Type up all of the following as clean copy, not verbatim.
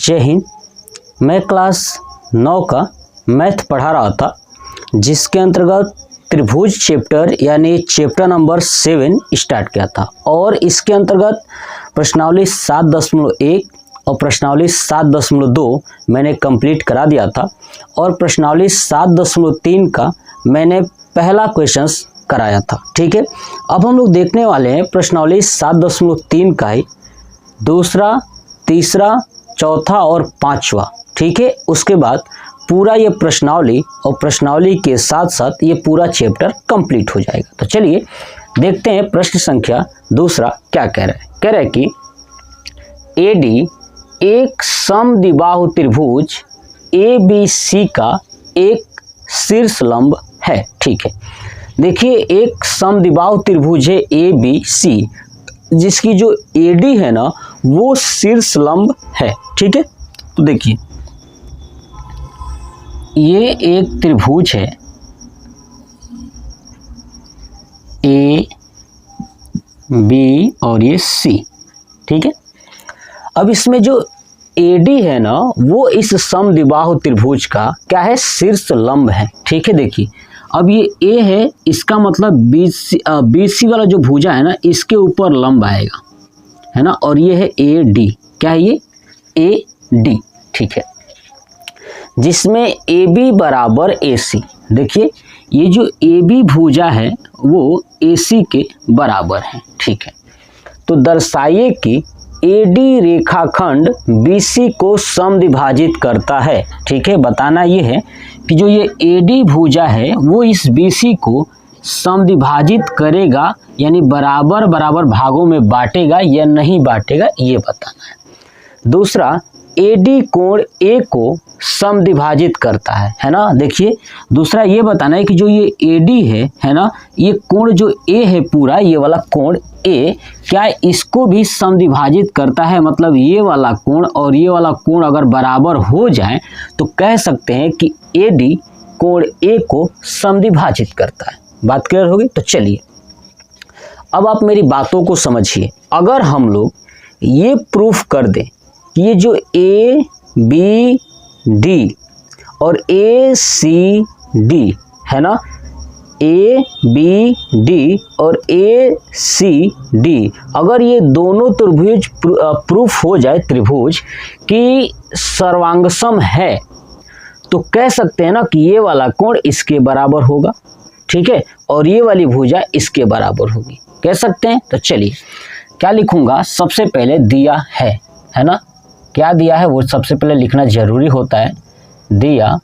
जय हिंद। मैं क्लास 9 का मैथ पढ़ा रहा था, जिसके अंतर्गत त्रिभुज चैप्टर यानी चैप्टर नंबर 7 स्टार्ट किया था और इसके अंतर्गत प्रश्नावली 7.1 और प्रश्नावली 7.2 मैंने कंप्लीट करा दिया था और प्रश्नावली 7.3 का मैंने पहला क्वेश्चंस कराया था। ठीक है, अब हम लोग देखने वाले हैं प्रश्नावली 7.3 का ही दूसरा, तीसरा, चौथा और पांचवा। ठीक है, उसके बाद पूरा ये प्रश्नावली और प्रश्नावली के साथ साथ ये पूरा चैप्टर कंप्लीट हो जाएगा। तो चलिए देखते हैं प्रश्न संख्या दूसरा क्या कह रहा है। कह रहा है कि AD एक समद्विबाहु त्रिभुज ABC का एक शीर्ष लंब है। ठीक है, देखिए एक समद्विबाहु त्रिभुज है ABC, जिसकी जो AD है ना वो शीर्ष लंब है। ठीक है, तो देखिए ये एक त्रिभुज है A, B और ये C। ठीक है, अब इसमें जो AD है ना वो इस समद्विबाहु त्रिभुज का क्या है, शीर्ष लंब है। ठीक है, देखिए अब ये A है, इसका मतलब BC वाला जो भुजा है ना इसके ऊपर लंब आएगा, है ना, और ये है AD। क्या है ये AD। ठीक है, जिसमें AB बराबर AC। देखिए ये जो AB भुजा है वो AC के बराबर है। ठीक है, तो दर्शाइए कि AD रेखाखंड BC को समद्विभाजित करता है। ठीक है, बताना ये है कि जो ये AD भुजा है वो इस BC को समद्विभाजित करेगा, यानी बराबर बराबर भागों में बांटेगा या नहीं बांटेगा, ये बताना है। दूसरा, AD कोण A को समद्विभाजित करता है ना। देखिए दूसरा ये बताना है कि जो ये AD है ना, ये कोण जो A है पूरा ये वाला कोण A क्या इसको भी समद्विभाजित करता है। मतलब ये वाला कोण और ये वाला कोण अगर बराबर हो जाए तो कह सकते हैं कि AD कोण A को समद्विभाजित करता है। बात क्लियर होगी। तो चलिए अब आप मेरी बातों को समझिए। अगर हम लोग ये प्रूफ कर दें कि ये जो ABD और ACD है ना, ABD और ACD अगर ये दोनों त्रिभुज प्रूफ हो जाए त्रिभुज की सर्वांगसम है तो कह सकते हैं ना कि ये वाला कोण इसके बराबर होगा। ठीक है, और ये वाली भुजा इसके बराबर होगी, कह सकते हैं। तो चलिए क्या लिखूंगा, सबसे पहले दिया है ना, क्या दिया है वो सबसे पहले लिखना जरूरी होता है। दिया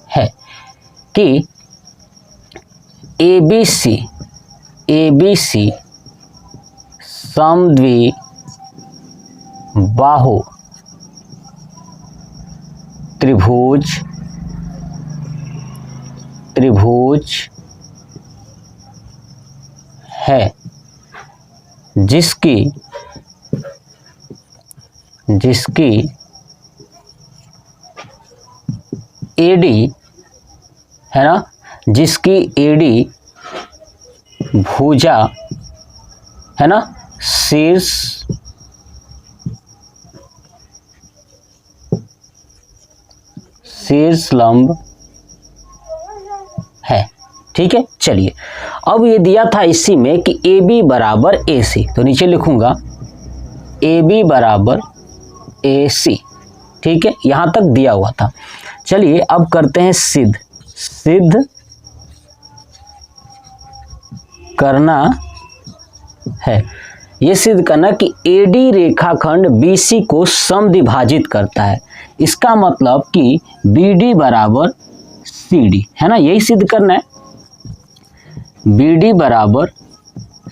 है कि ABC समद्विबाहु त्रिभुज है, जिसकी AD है ना, जिसकी AD भुजा है ना शीर्ष लंब है। ठीक है, चलिए अब ये दिया था इसी में कि AB बराबर AC, तो नीचे लिखूंगा AB बराबर AC। ठीक है, यहां तक दिया हुआ था। चलिए अब करते हैं सिद्ध करना है। ये सिद्ध करना कि AD रेखाखंड BC को समद्विभाजित करता है। इसका मतलब कि BD बराबर CD है ना, यही सिद्ध करना है। BD बराबर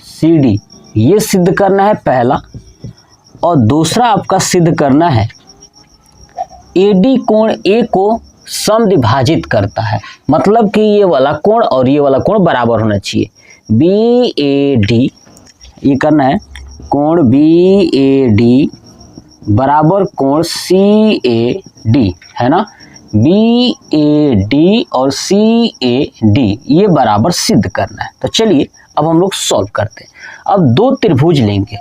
CD ये सिद्ध करना है पहला, और दूसरा आपका सिद्ध करना है AD कोण A को समद्विभाजित करता है। मतलब कि ये वाला कोण और ये वाला कोण बराबर होना चाहिए। BAD ये करना है, कोण BAD बराबर कोण CAD है ना, BAD और CAD ये बराबर सिद्ध करना है। तो चलिए अब हम लोग सॉल्व करते हैं। अब दो त्रिभुज लेंगे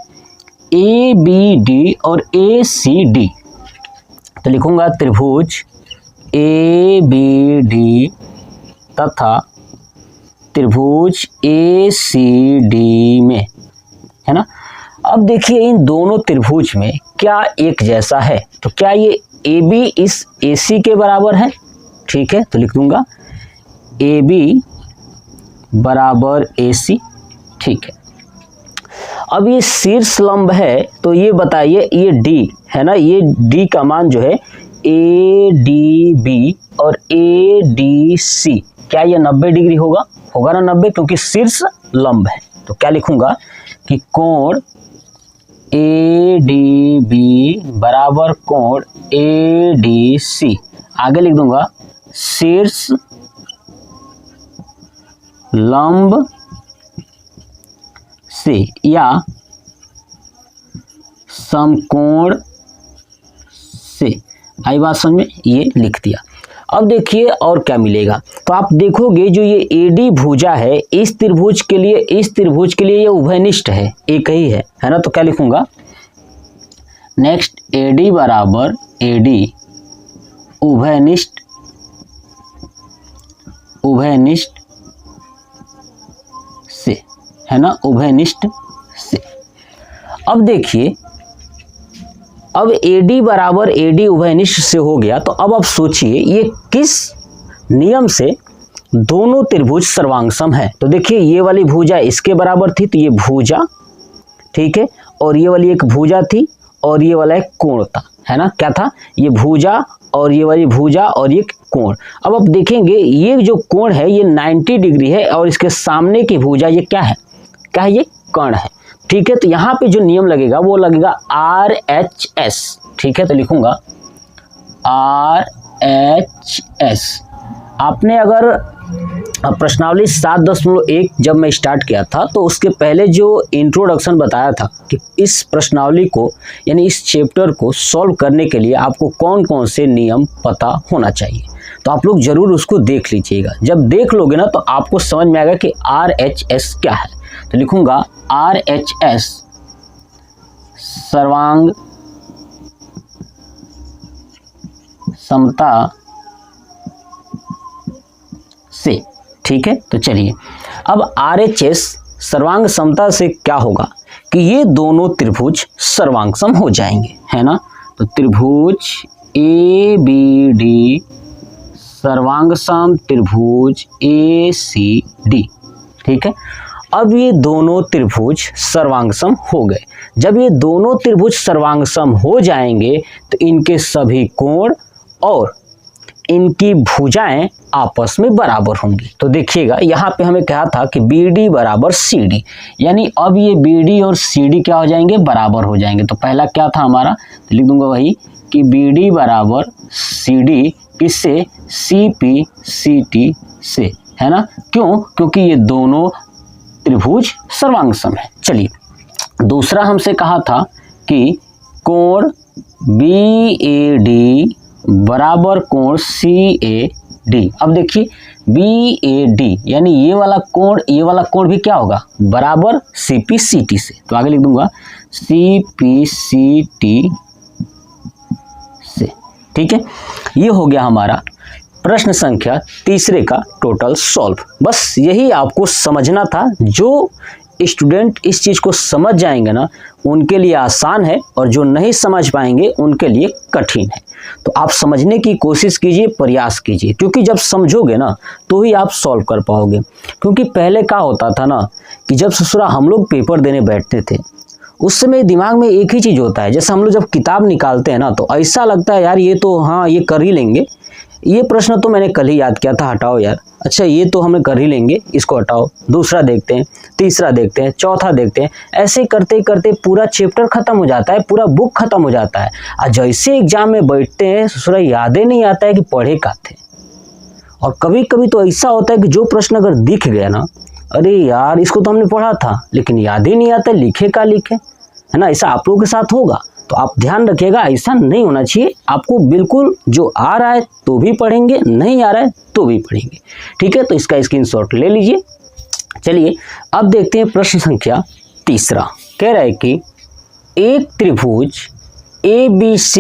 ABD और ACD, तो लिखूंगा त्रिभुज ABD तथा त्रिभुज ACD में, है ना। अब देखिए इन दोनों त्रिभुज में क्या एक जैसा है, तो क्या ये AB इस AC के बराबर है, ठीक है। तो लिख दूंगा AB बराबर AC, ठीक है। अब ये शीर्ष लंब है, तो ये बताइए ये D है ना, ये D का मान जो है ADB और ADC, क्या ये 90 डिग्री होगा ना 90, क्योंकि शीर्ष लंब है। तो क्या लिखूंगा कि कोण ADB बराबर कोण ADC, आगे लिख दूंगा शीर्ष लंब से या समकोण से, आई बात समझ में, ये लिख दिया। अब देखिए और क्या मिलेगा, तो आप देखोगे जो ये AD भुजा है इस त्रिभुज के लिए ये उभयनिष्ठ है, एक ही है ना। तो क्या लिखूंगा नेक्स्ट AD बराबर AD उभयनिष्ठ से, है ना, उभयनिष्ठ से। अब देखिए अब AD बराबर AD उभयनिष्ठ से हो गया, तो अब आप सोचिए ये किस नियम से दोनों त्रिभुज सर्वांगसम है। तो देखिए ये वाली भुजा इसके बराबर थी, तो ये भुजा, ठीक है, और ये वाली एक भुजा थी और ये वाला एक कोण था, है ना, क्या था, ये भुजा और ये वाली भुजा और ये कोण। अब आप देखेंगे ये जो कोण है ये 90 डिग्री है और इसके सामने की भुजा ये क्या है, ये कर्ण है, ठीक है। तो यहाँ पे जो नियम लगेगा वो लगेगा RHS, ठीक है। तो लिखूंगा RHS। आपने अगर प्रश्नावली 7.1 जब मैं स्टार्ट किया था तो उसके पहले जो इंट्रोडक्शन बताया था कि इस प्रश्नावली को यानी इस चैप्टर को सॉल्व करने के लिए आपको कौन कौन से नियम पता होना चाहिए, तो आप लोग जरूर उसको देख लीजिएगा। जब देख लोगे ना तो आपको समझ में आएगा कि RHS क्या है। तो लिखूंगा RHS सर्वांग समता से, ठीक है। तो चलिए अब RHS सर्वांग समता से क्या होगा कि ये दोनों त्रिभुज सर्वांगसम हो जाएंगे, है ना। तो त्रिभुज ABD सर्वांगसम त्रिभुज ACD, ठीक है। अब ये दोनों त्रिभुज सर्वांगसम हो गए। जब ये दोनों त्रिभुज सर्वांगसम हो जाएंगे तो इनके सभी कोण और इनकी भुजाएं आपस में बराबर होंगी। तो देखिएगा यहाँ पे हमें कहा था कि BD बराबर CD, यानी अब ये BD और CD क्या हो जाएंगे, बराबर हो जाएंगे। तो पहला क्या था हमारा, तो लिख दूंगा वही कि BD बराबर CD किससे, CPCT से, है ना। क्यों, क्योंकि ये दोनों त्रिभुज सर्वांगसम है। चलिए दूसरा हमसे कहा था कि कोण BAD बराबर कोण CAD। अब देखिए BAD यानी ये वाला कोण भी क्या होगा, बराबर CPCT से। तो आगे लिख दूंगा CPCT से, ठीक है। ये हो गया हमारा प्रश्न संख्या तीसरे का टोटल सॉल्व। बस यही आपको समझना था। जो स्टूडेंट इस चीज़ को समझ जाएंगे ना उनके लिए आसान है और जो नहीं समझ पाएंगे उनके लिए कठिन है। तो आप समझने की कोशिश कीजिए, प्रयास कीजिए, क्योंकि जब समझोगे ना तो ही आप सॉल्व कर पाओगे। क्योंकि पहले क्या होता था ना कि जब ससुरा हम लोग पेपर देने बैठते थे उस समय दिमाग में एक ही चीज़ होता है, जैसे हम लोग जब किताब निकालते हैं ना तो ऐसा लगता है यार ये तो हाँ ये कर ही लेंगे, ये प्रश्न तो मैंने कल ही याद किया था, हटाओ यार, अच्छा ये तो हमें कर ही लेंगे, इसको हटाओ, दूसरा देखते हैं, तीसरा देखते हैं, चौथा देखते हैं। ऐसे करते करते पूरा चैप्टर खत्म हो जाता है, पूरा बुक खत्म हो जाता है। और जैसे एग्जाम में बैठते हैं ससुरा यादें नहीं आता है कि पढ़े का थे। और कभी कभी तो ऐसा होता है कि जो प्रश्न अगर दिख गया ना, अरे यार इसको तो हमने पढ़ा था लेकिन याद ही नहीं आता, लिखे का लिखे, है ना। ऐसा आप लोगों के साथ होगा, तो आप ध्यान रखिएगा, ऐसा नहीं होना चाहिए। आपको बिल्कुल जो आ रहा है तो भी पढ़ेंगे, नहीं आ रहा है तो भी पढ़ेंगे, ठीक है। तो इसका स्क्रीनशॉट ले लीजिए। चलिए अब देखते हैं प्रश्न संख्या तीसरा। कह रहा है कि एक त्रिभुज ABC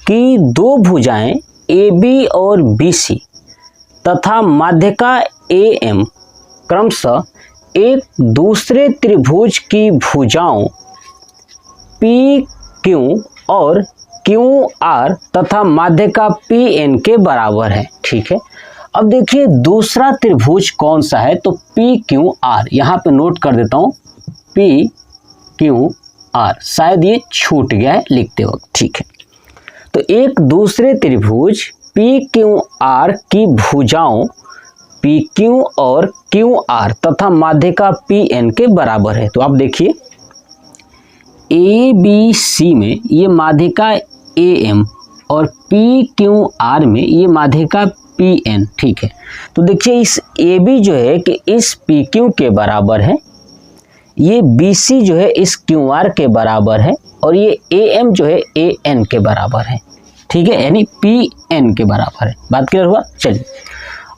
कि दो भुजाएं AB और BC तथा माध्यिका AM क्रमशः एक दूसरे त्रिभुज की भुजाओं PQ और QR तथा माध्यिका PN के बराबर है। ठीक है, अब देखिए दूसरा त्रिभुज कौन सा है, तो PQR, यहाँ पे नोट कर देता हूँ PQR, शायद ये छूट गया है लिखते वक्त। ठीक है, तो एक दूसरे त्रिभुज PQR की भुजाओं PQ और QR तथा माध्यिका PN के बराबर है। तो आप देखिए ABC में ये माध्यिका AM और PQR में ये माध्यिका PN। ठीक है, तो देखिए इस AB जो है कि इस PQ के बराबर है, ये BC जो है इस QR के बराबर है और ये AM जो है AN के बराबर है। ठीक है, यानी PN के बराबर है। बात क्लियर हुआ। चलिए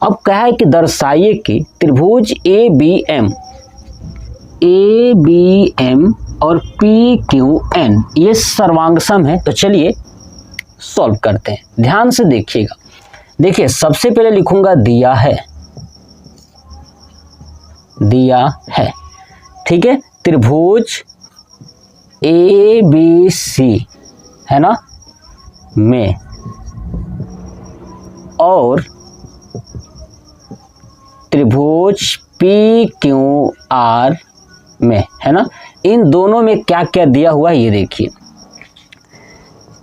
अब कहा है कि दर्शाइए कि त्रिभुज ABM और PQN ये सर्वांगसम है। तो चलिए सॉल्व करते हैं, ध्यान से देखिएगा। देखिए सबसे पहले लिखूंगा दिया है। ठीक है, त्रिभुज ABC है ना में और त्रिभुज PQR में है ना, इन दोनों में क्या क्या दिया हुआ है ये देखिए।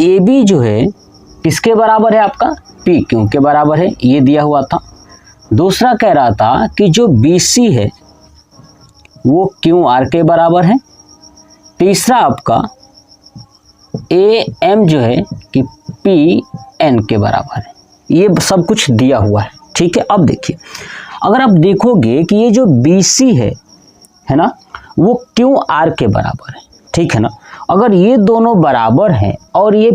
AB जो है किसके बराबर है, आपका PQ के बराबर है, ये दिया हुआ था। दूसरा कह रहा था कि जो BC है वो QR के बराबर है। तीसरा आपका AM जो है कि PN के बराबर है। ये सब कुछ दिया हुआ है। ठीक है, अब देखिए अगर आप देखोगे कि ये जो BC है ना, वो QR के बराबर है। ठीक है ना, अगर ये दोनों बराबर हैं और ये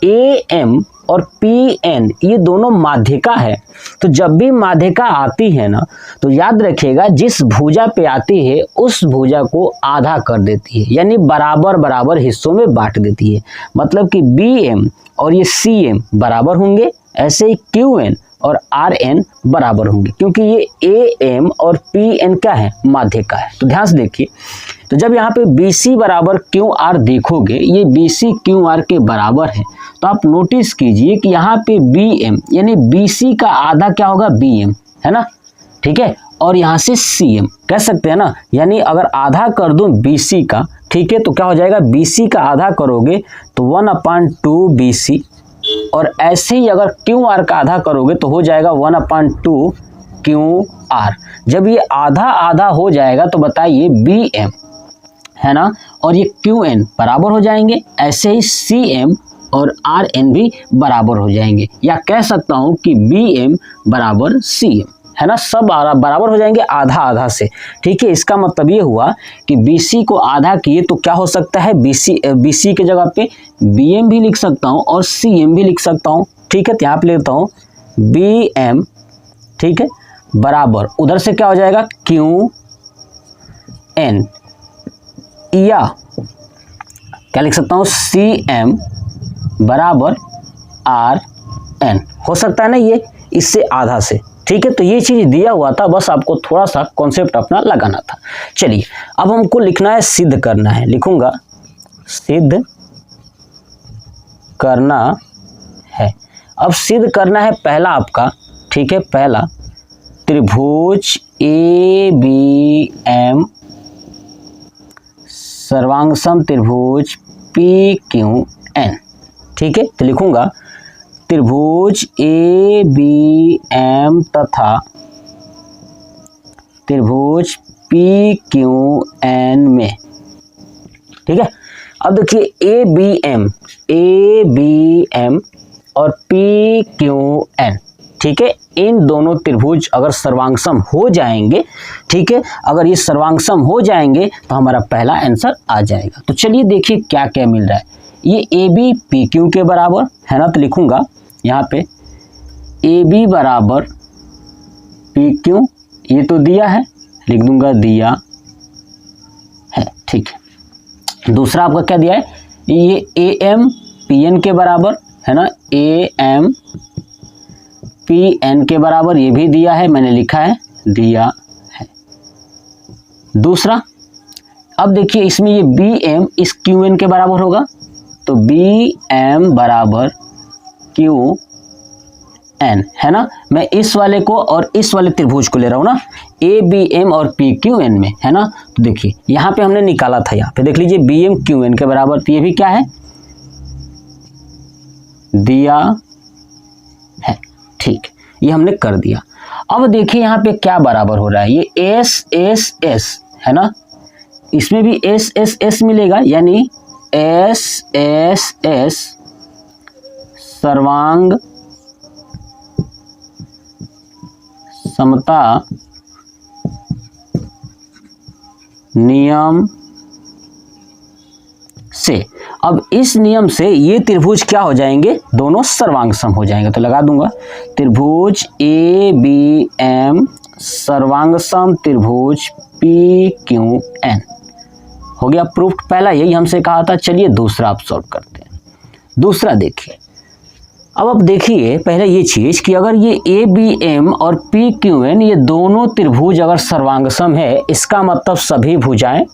AM और PN ये दोनों माध्यिका है, तो जब भी माध्यिका आती है ना, तो याद रखिएगा जिस भुजा पे आती है उस भुजा को आधा कर देती है, यानी बराबर बराबर हिस्सों में बांट देती है। मतलब कि BM और ये CM बराबर होंगे, ऐसे ही QN और RN बराबर होंगे, क्योंकि ये AM और PN क्या है, माध्यिका है। तो ध्यान से देखिए, तो जब यहाँ पे BC बराबर QR देखोगे, ये BC QR के बराबर है, तो आप नोटिस कीजिए कि यहाँ पे BM यानी BC का आधा क्या होगा, BM है ना। ठीक है, और यहाँ से CM कह सकते हैं ना, यानी अगर आधा कर दूं BC का, ठीक है, तो क्या हो जाएगा, BC का आधा करोगे तो 1/2 BC, और ऐसे ही अगर QR का आधा करोगे तो हो जाएगा 1/2 QR। जब ये आधा आधा हो जाएगा तो बताइए BM है ना और ये QN बराबर हो जाएंगे, ऐसे ही CM और RN भी बराबर हो जाएंगे, या कह सकता हूं कि BM बराबर CM है ना, सब बराबर हो जाएंगे आधा आधा से। ठीक है, इसका मतलब ये हुआ कि BC को आधा किए तो क्या हो सकता है, BC के जगह पे BM भी लिख सकता हूं और CM भी लिख सकता हूं। ठीक है, तो यहाँ पे लेता हूं BM, ठीक है, बराबर उधर से क्या हो जाएगा QN, या क्या लिख सकता हूं CM बराबर RN, हो सकता है ना ये इससे आधा से। ठीक है, तो ये चीज दिया हुआ था, बस आपको थोड़ा सा कॉन्सेप्ट अपना लगाना था। चलिए अब हमको लिखना है, सिद्ध करना है, लिखूंगा सिद्ध करना है। अब सिद्ध करना है पहला आपका, ठीक है, पहला त्रिभुज ABM सर्वांगसम त्रिभुज PQN। ठीक है, तो लिखूंगा त्रिभुज ABM तथा त्रिभुज PQN में। ठीक है, अब देखिए ABM और PQN, ठीक है, इन दोनों त्रिभुज अगर सर्वांगसम हो जाएंगे, ठीक है, अगर ये सर्वांगसम हो जाएंगे तो हमारा पहला आंसर आ जाएगा। तो चलिए देखिए क्या क्या मिल रहा है। ये AB PQ के बराबर है ना, तो लिखूंगा यहाँ पे AB बराबर PQ, ये तो दिया है, लिख दूंगा दिया है। ठीक है, दूसरा आपका क्या दिया है, ये AM PN के बराबर है ना, AM PN के बराबर, ये भी दिया है, मैंने लिखा है, दिया है। दूसरा, अब देखिए इसमें ये BM इस QN के बराबर होगा, तो BM बराबर QN, है ना। मैं इस वाले को और इस वाले त्रिभुज को ले रहा हूँ ना, ABM और PQN में, है ना। तो देखिए यहाँ पे हमने निकाला था, यहाँ पे देख लीजिए BM QN के बराबर, तो ये भी क्या है, दिया है, ठीक, ये हमने कर दिया। अब देखिए यहाँ पे क्या बराबर हो रहा है, ये SSS है ना, इसमें भी SSS मिलेगा, यानी SSS सर्वांग समता नियम से। अब इस नियम से ये त्रिभुज क्या हो जाएंगे, दोनों सर्वांग सम हो जाएंगे। तो लगा दूंगा, त्रिभुज ABM सर्वांग सम त्रिभुज PQN हो गया प्रूफ। पहला यही हमसे कहा था। चलिए दूसरा आप सॉल्व करते हैं। दूसरा देखिए, अब देखिए पहले ये चीज कि अगर ये ABM और PQN ये दोनों त्रिभुज अगर सर्वांग सम है, इसका मतलब सभी भुजाएं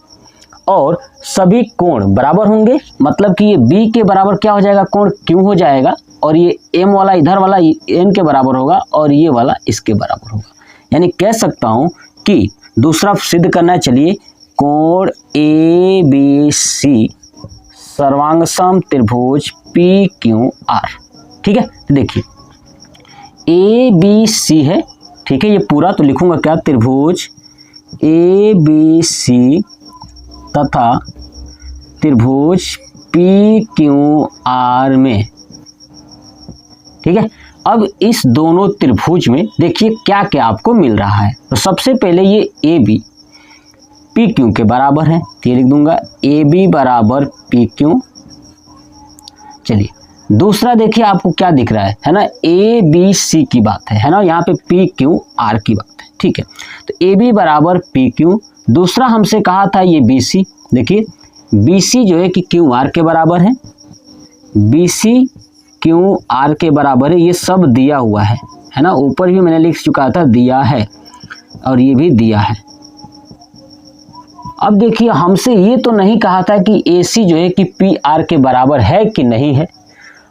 और सभी कोण बराबर होंगे। मतलब कि ये B के बराबर क्या हो जाएगा, कोण Q हो जाएगा, और ये M वाला इधर वाला N के बराबर होगा, और ये वाला इसके बराबर होगा। यानी कह सकता हूं कि दूसरा सिद्ध करना है। चलिए, कोण ABC सर्वांग सम त्रिभुज PQR, ठीक है। तो देखिए ABC है, ठीक है, ये पूरा तो लिखूंगा क्या, त्रिभुज ABC तथा त्रिभुज PQR में, ठीक है। अब इस दोनों त्रिभुज में देखिए क्या क्या आपको मिल रहा है। तो सबसे पहले ये AB PQ के बराबर है, तो ये लिख दूंगा AB बराबर PQ। चलिए दूसरा देखिए आपको क्या दिख रहा है ना, ABC की बात है ना, यहाँ पे PQR की बात है, ठीक है। तो AB बराबर PQ। दूसरा हमसे कहा था ये BC, देखिए BC जो है कि QR के बराबर है, BC QR के बराबर है, ये सब दिया हुआ है ना। ऊपर भी मैंने लिख चुका था, दिया है, और ये भी दिया है। अब देखिए हमसे ये तो नहीं कहा था कि AC जो है कि PR के बराबर है कि नहीं है,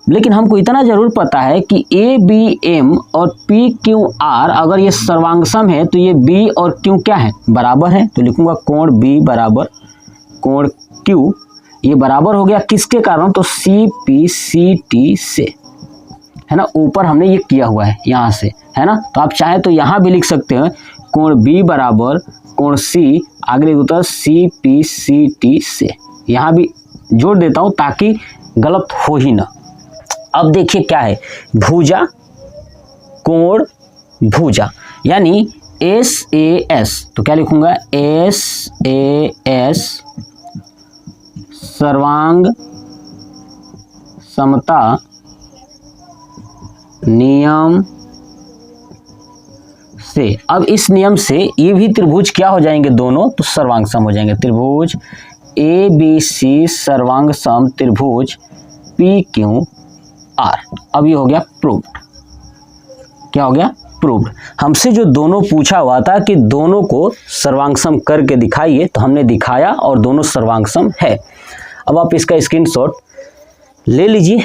लेकिन हमको इतना जरूर पता है कि ABM और PQR अगर ये सर्वांग सम है तो ये B और Q क्या है, बराबर है। तो लिखूंगा कोण B बराबर कोण Q, ये बराबर हो गया किसके कारण, तो CPCT से, है ना। ऊपर हमने ये किया हुआ है यहाँ से, है ना। तो आप चाहे तो यहाँ भी लिख सकते हैं, कोण B बराबर कोण C, आगे होता है CPCT से। यहाँ भी जोड़ देता हूँ ताकि गलत हो ही ना। अब देखिए क्या है, भुजा कोण भुजा, यानी SAS, तो क्या लिखूंगा, SAS सर्वांग समता नियम से। अब इस नियम से ये भी त्रिभुज क्या हो जाएंगे, दोनों तो सर्वांग सम हो जाएंगे। त्रिभुज ABC सर्वांग सम त्रिभुज PQR। अब ये हो गया प्रूव्ड। क्या हो गया, प्रूव्ड। हमसे जो दोनों पूछा हुआ था कि दोनों को सर्वांग सम करके दिखाइए, तो हमने दिखाया और दोनों सर्वांग सम है। अब आप इसका स्क्रीनशॉट ले लीजिए।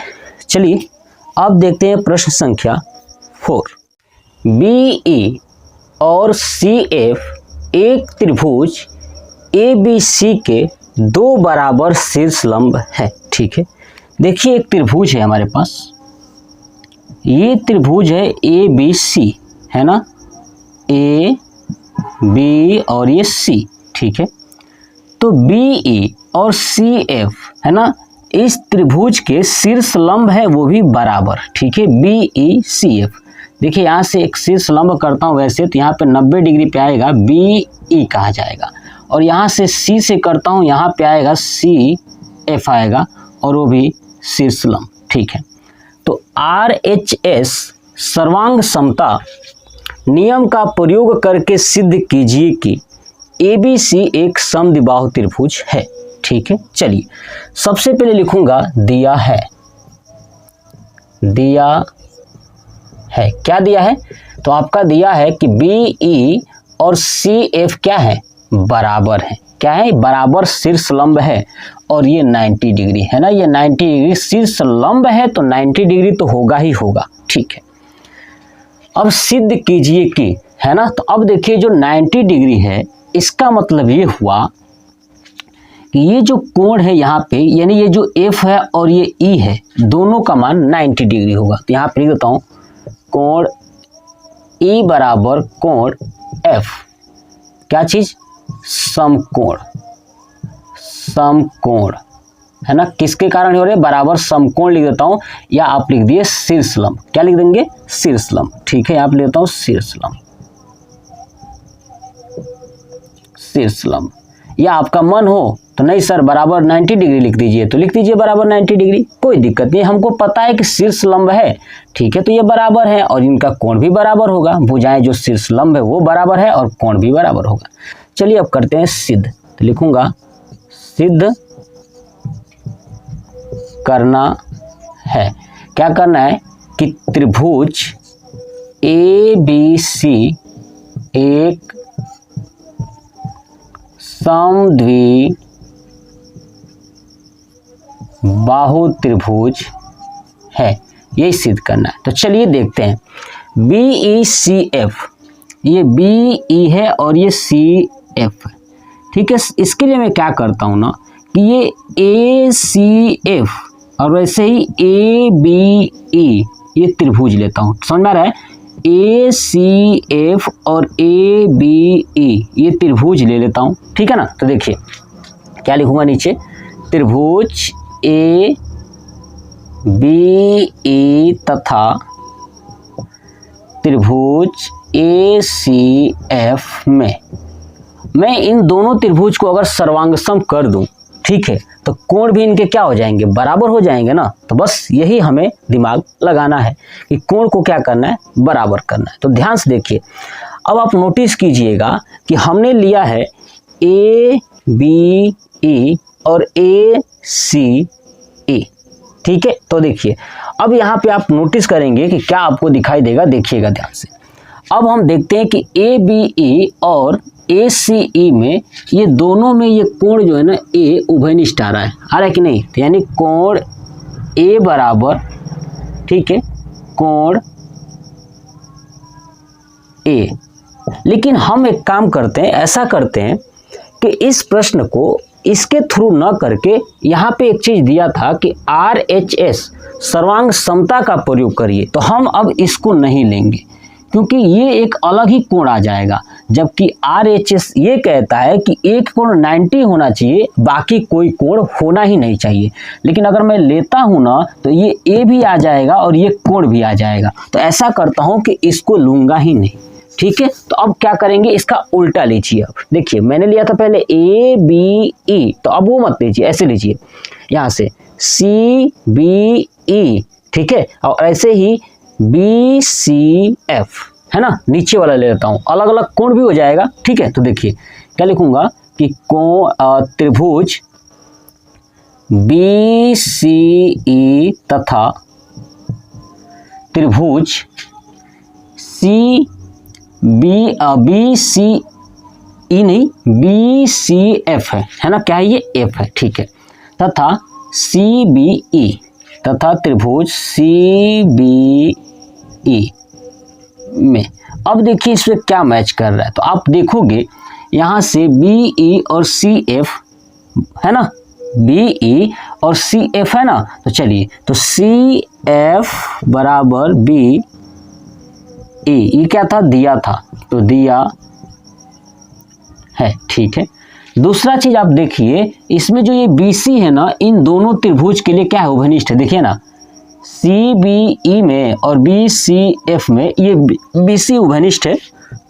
चलिए अब देखते हैं प्रश्न संख्या 4। BE और CF एक त्रिभुज ABC के दो बराबर शीर्ष लंब है, ठीक है। देखिए एक त्रिभुज है हमारे पास, ये त्रिभुज है ABC, है ना, A B और ये C, ठीक है। तो BE और CF, है ना, इस त्रिभुज के शीर्ष लंब है वो भी बराबर, ठीक है। BECF, देखिए यहाँ से एक शीर्ष लंब करता हूँ वैसे तो यहाँ पे 90 डिग्री पे आएगा, BE कहा जाएगा, और यहाँ से C से करता हूँ, यहाँ पे आएगा CF आएगा, और वो भी शीर्ष लंब, ठीक है। तो RHS सर्वांग समता नियम का प्रयोग करके सिद्ध कीजिए कि ABC एक समद्विबाहु त्रिभुज है, ठीक है। चलिए सबसे पहले लिखूंगा दिया है, दिया है। क्या दिया है? तो आपका दिया है कि BE और CF क्या है? बराबर है। क्या है? बराबर शीर्ष लंब है और ये 90 डिग्री है ना, ये 90 डिग्री शीर्ष लंब है तो 90 डिग्री तो होगा ही होगा। ठीक है, अब सिद्ध कीजिए कि, है ना। तो अब देखिए जो 90 डिग्री है इसका मतलब ये हुआ कि ये जो कोण है यहाँ पे, यानी ये जो F है और ये E है, दोनों का मान 90 डिग्री होगा। तो यहाँ पे लिख देता हूँ कोण E बराबर कोण F, क्या चीज? समकोण। समकोण है ना, किसके कारण हो रहे? बराबर समकोण लिख देता हूँ, या आप लिख दिए शीर्ष लंब। क्या लिख देंगे? शीर्ष लंब। ठीक है, यहाँ पे लेता हूँ शीर्ष लंब। शीर्ष लंब, या आपका मन हो तो नहीं सर बराबर 90 डिग्री लिख दीजिए, तो लिख दीजिए बराबर 90 डिग्री, कोई दिक्कत नहीं। हमको पता है कि शीर्ष लंब है, ठीक है, तो ये बराबर है और इनका कोण भी बराबर होगा। भुजाएं जो शीर्ष लंब है वो बराबर है और कोण भी बराबर होगा। चलिए अब करते हैं सिद्ध। तो लिखूंगा सिद्ध करना है। क्या करना है कि त्रिभुज ABC एक समद्वि बाहु त्रिभुज है, यही सिद्ध करना है। तो चलिए देखते हैं BECF, ये BE है और ये CF है। ठीक है, इसके लिए मैं क्या करता हूँ ना कि ये ACF और वैसे ही ABE ये त्रिभुज लेता हूँ। समझ में आ रहा है? ACF और ABE ये त्रिभुज ले लेता हूँ। ठीक है ना। तो देखिए क्या लिखूंगा नीचे, त्रिभुज ABE तथा त्रिभुज ACF में मैं इन दोनों त्रिभुज को अगर सर्वांगसम कर दूं, ठीक है, तो कोण भी इनके क्या हो जाएंगे? बराबर हो जाएंगे ना। तो बस यही हमें दिमाग लगाना है कि कोण को क्या करना है? बराबर करना है। तो ध्यान से देखिए, अब आप नोटिस कीजिएगा कि हमने लिया है ABE और ACE। ठीक है, तो देखिए अब यहाँ पे आप नोटिस करेंगे कि क्या आपको दिखाई देगा, देखिएगा ध्यान से। अब हम देखते हैं कि ABE और ACE में ये दोनों में ये कोण जो है ना A उभयनिष्ठ आ रहा है कि नहीं? तो यानी कोण A बराबर, ठीक है, कोण A। लेकिन हम एक काम करते हैं, ऐसा करते हैं कि इस प्रश्न को इसके थ्रू न करके यहाँ पे एक चीज दिया था कि RHS सर्वांग समता का प्रयोग करिए, तो हम अब इसको नहीं लेंगे क्योंकि ये एक अलग ही कोण आ जाएगा। जबकि RHS ये कहता है कि एक कोण 90 होना चाहिए, बाकी कोई कोण होना ही नहीं चाहिए। लेकिन अगर मैं लेता हूं ना तो ये A भी आ जाएगा और ये कोण भी आ जाएगा। तो ऐसा करता हूं कि इसको लूंगा ही नहीं। ठीक है, तो अब क्या करेंगे, इसका उल्टा लीजिए। अब देखिए मैंने लिया था पहले ABE, तो अब वो मत लीजिए, ऐसे लीजिए यहाँ से CBE, ठीक है, और ऐसे ही BCF, है ना, नीचे वाला ले लेता हूँ, अलग अलग कोण भी हो जाएगा। ठीक है, तो देखिए क्या लिखूंगा कि त्रिभुज BCE तथा त्रिभुज BCE नहीं BCF है ना, क्या है ये? F है। ठीक है, तथा CBE तथा त्रिभुज CBE में अब देखिए इसमें क्या मैच कर रहा है। तो आप देखोगे यहाँ से BE और CF है ना, BE और CF है ना। तो चलिए, तो CF बराबर BE, ये क्या था? दिया था, तो दिया है। ठीक है, दूसरा चीज आप देखिए, इसमें जो ये BC है ना, इन दोनों त्रिभुज के लिए क्या है? उभयनिष्ठ है। देखिए ना, CBE में और BCF में ये BC उभयनिष्ठ है।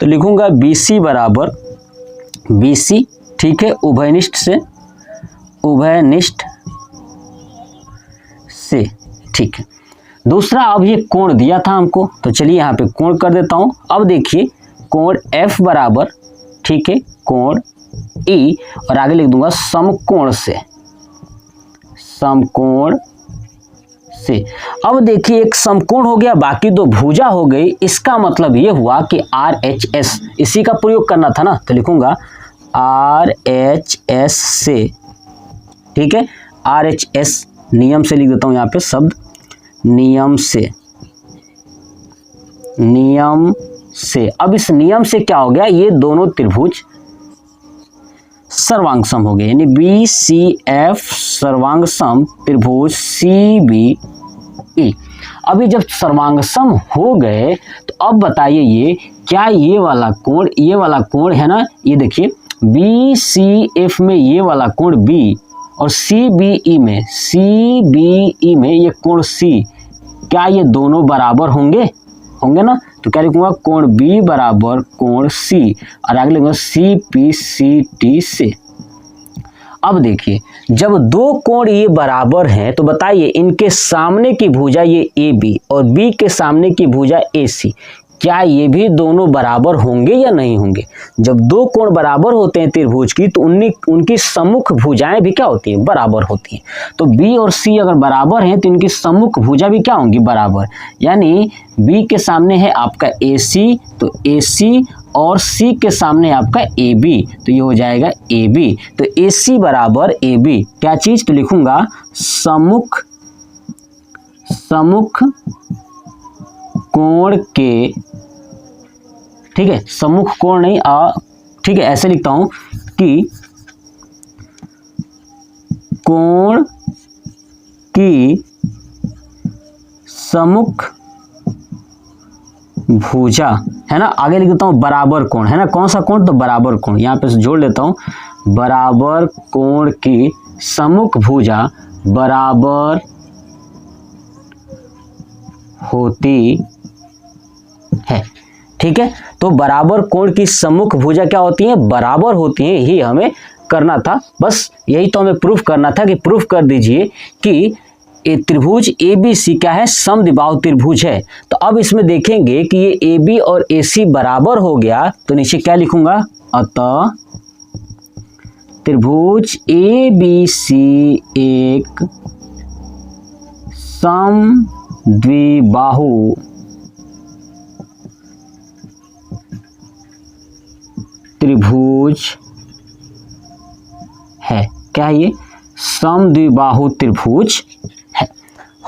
तो लिखूंगा BC बराबर BC, ठीक है, उभयनिष्ठ से, ठीक है। दूसरा, अब ये कोण दिया था हमको, तो चलिए यहाँ पे कोण कर देता हूँ। अब देखिए कोण F बराबर, ठीक है, कोण E और आगे लिख दूंगा समकोण से। अब देखिए एक समकोण हो गया, बाकी दो भुजा हो गई। इसका मतलब ये हुआ कि RHS इसी का प्रयोग करना था ना, तो लिखूंगा RHS से, ठीक है। RHS नियम से लिख देता हूं यहाँ पे शब्द, नियम से, नियम से। अब इस नियम से क्या हो गया, ये दोनों त्रिभुज सर्वांग सम हो गए, यानी BCF सर्वांग सम त्रिभुज CBE। अभी जब सर्वांग सम हो गए तो अब बताइए ये क्या ये वाला कोण है ना, ये देखिए BCF में ये वाला कोण B और CBE में ये कोण C, क्या ये दोनों बराबर होंगे ना? तो क्या लिखूंगा, कोण B बराबर कोण C और आगे लिखूंगा CPCT से। अब देखिए जब दो कोण ये बराबर हैं तो बताइए इनके सामने की भुजा ये AB और B के सामने की भुजा AC, क्या ये भी दोनों बराबर होंगे या नहीं होंगे? जब दो कोण बराबर होते हैं त्रिभुज की तो उनकी सम्मुख भुजाएं भी क्या होती हैं, बराबर होती हैं। तो B और C अगर बराबर हैं तो इनकी सम्मुख भुजा भी क्या होंगी, बराबर। यानी B के सामने है आपका AC, तो AC और C के सामने है आपका AB, तो ये हो जाएगा AB। तो AC बराबर AB क्या चीज, तो लिखूंगा सम्मुख कोण के, ठीक है, सम्मुख कोण नहीं, ठीक है, ऐसे लिखता हूं कि कोण की सम्मुख भुजा है ना। आगे लिख देता हूं बराबर कोण, है ना, कौन सा कोण, तो बराबर कोण, यहां पे जोड़ लेता हूं, बराबर कोण की सम्मुख भुजा बराबर होती है, ठीक है। तो बराबर कोण की सम्मुख भुजा क्या होती है, बराबर होती है, यही हमें करना था, बस यही तो हमें प्रूफ करना था कि प्रूफ कर दीजिए कि त्रिभुज ABC क्या है, समद्विबाहु त्रिभुज है। तो अब इसमें देखेंगे कि ये AB और AC बराबर हो गया, तो नीचे क्या लिखूंगा, अतः त्रिभुज ABC एक समद्विबाहु त्रिभुज है। क्या ये समद्विबाहु त्रिभुज है,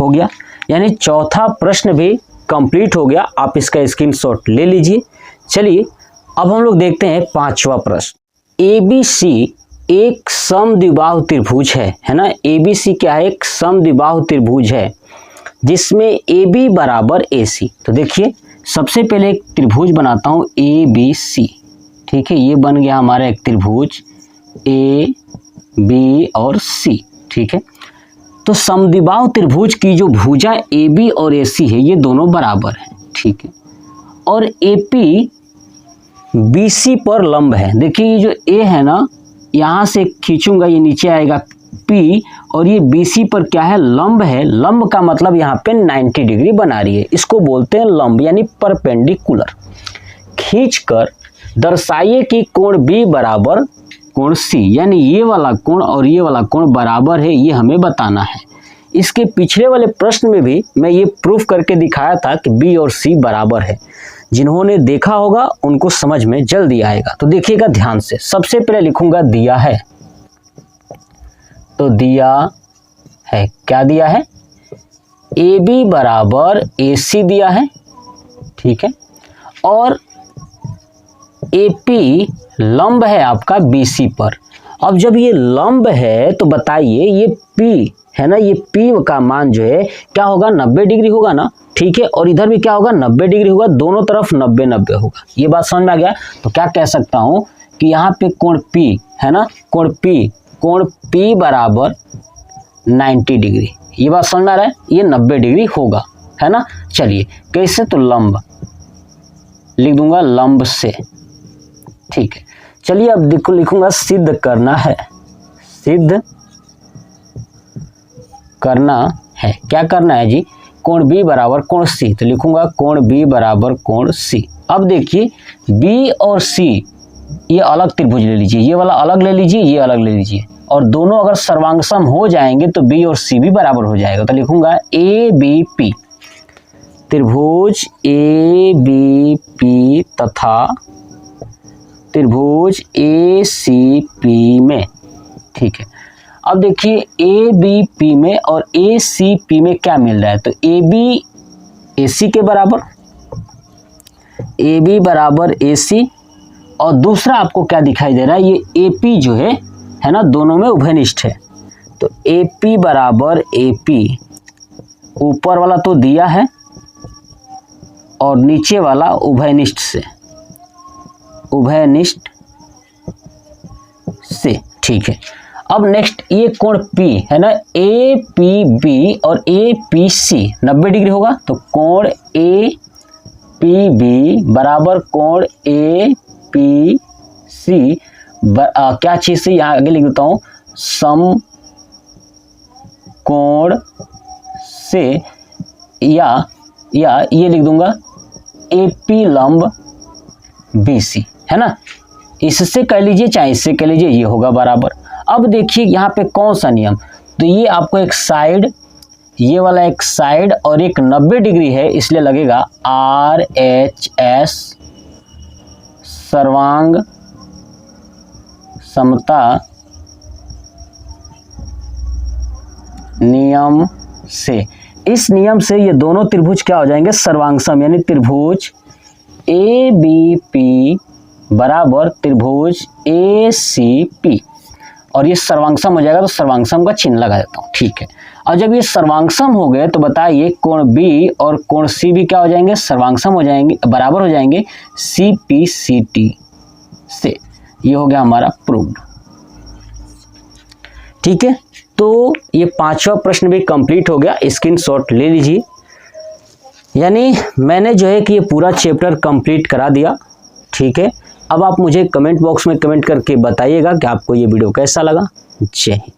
हो गया। यानी चौथा प्रश्न भी कंप्लीट हो गया, आप इसका स्क्रीनशॉट ले लीजिए। चलिए अब हम लोग देखते हैं पांचवा प्रश्न। ABC एक समद्विबाहु त्रिभुज है ना। ABC क्या है, एक समद्विबाहु त्रिभुज है जिसमें AB बराबर AC। तो देखिए सबसे पहले एक त्रिभुज बनाता हूं ABC, ठीक है, ये बन गया हमारा एक त्रिभुज A B और C, ठीक है। तो समद्विबाहु त्रिभुज की जो भुजा AB और AC है ये दोनों बराबर हैं, ठीक है। और AP BC पर लंब है। देखिए ये जो A है ना, यहाँ से खींचूंगा ये नीचे आएगा P और ये BC पर क्या है, लंब है। लंब का मतलब यहाँ पे 90 डिग्री बना रही है, इसको बोलते हैं लंब यानी परपेंडिकुलर। खींचकर दर्शाइए कि कोण B बराबर कोण C, यानी ये वाला कोण और ये वाला कोण बराबर है, ये हमें बताना है। इसके पिछले वाले प्रश्न में भी मैं ये प्रूफ करके दिखाया था कि B और C बराबर है। जिन्होंने देखा होगा उनको समझ में जल्दी आएगा। तो देखिएगा ध्यान से, सबसे पहले लिखूंगा दिया है, तो दिया है, क्या दिया है, AB बराबर AC दिया है, ठीक है। और AP लंब है आपका BC पर। अब जब ये लंब है तो बताइए ये P है ना, ये P का मान जो है क्या होगा, 90 डिग्री होगा ना, ठीक है। और इधर भी क्या होगा, 90 डिग्री होगा, दोनों तरफ 90-90 होगा। ये बात समझ में आ गया। तो क्या कह सकता हूं कि यहाँ पे कोण P है ना, कोण P बराबर 90 डिग्री। ये बात समझ में आ रहा है, ये 90 डिग्री होगा, है ना। चलिए कैसे, तो लंब लिख दूंगा, लंब से, ठीक है। चलिए अब देखो लिखूंगा सिद्ध करना है, सिद्ध करना है। क्या करना है जी, कोण B बराबर कोण C, तो लिखूंगा कोण B बराबर कोण C। अब देखिए B और C ये अलग त्रिभुज ले लीजिए, ये वाला अलग ले लीजिए, ये अलग ले लीजिए, और दोनों अगर सर्वांग सम हो जाएंगे तो बी और सी भी बराबर हो जाएगा। तो लिखूंगा ए बी पी, त्रिभुज ए बी पी तथा त्रिभुज ए सी पी में, ठीक है। अब देखिए ए बी पी में और ए सी पी में क्या मिल रहा है, तो ए बी ए सी के बराबर, ए बी बराबर ए सी, और दूसरा आपको क्या दिखाई दे रहा है, ये ए पी जो है ना, दोनों में उभयनिष्ठ है। तो ए पी बराबर ए पी, ऊपर वाला तो दिया है और नीचे वाला उभयनिष्ठ से, उभयनिष्ठ से, ठीक है। अब नेक्स्ट ये कोण P है ना, ए पी बी और ए पी सी 90 डिग्री होगा, तो कोण ए पी बी बराबर कोण ए पी सी क्या चीज से, यहाँ आगे लिख देता हूँ, सम कोण से, या ये लिख दूंगा ए पी लंब बी सी, है ना। इससे कह लीजिए चाहे इससे कह लीजिए, ये होगा बराबर। अब देखिए यहाँ पे कौन सा नियम, तो ये आपको एक साइड, ये वाला एक साइड और एक 90 डिग्री है, इसलिए लगेगा आर एच एस सर्वांग समता नियम से। इस नियम से ये दोनों त्रिभुज क्या हो जाएंगे, सर्वांगसम, यानी त्रिभुज ए बी पी बराबर त्रिभुज ए सी पी, और ये सर्वांगसम हो जाएगा, तो सर्वांगसम का चिन्ह लगा देता हूँ, ठीक है। और जब ये सर्वांगसम हो गए तो बताइए कोण बी और कोण सी भी क्या हो जाएंगे, सर्वांगसम हो जाएंगे, बराबर हो जाएंगे सी पी सी टी से। ये हो गया हमारा प्रूव्ड, ठीक है। तो ये 5वां प्रश्न भी कंप्लीट हो गया, स्क्रीनशॉट ले लीजिए। यानी मैंने जो है कि ये पूरा चैप्टर कंप्लीट करा दिया, ठीक है। अब आप मुझे कमेंट बॉक्स में कमेंट करके बताइएगा कि आपको ये वीडियो कैसा लगा। जय हिंद।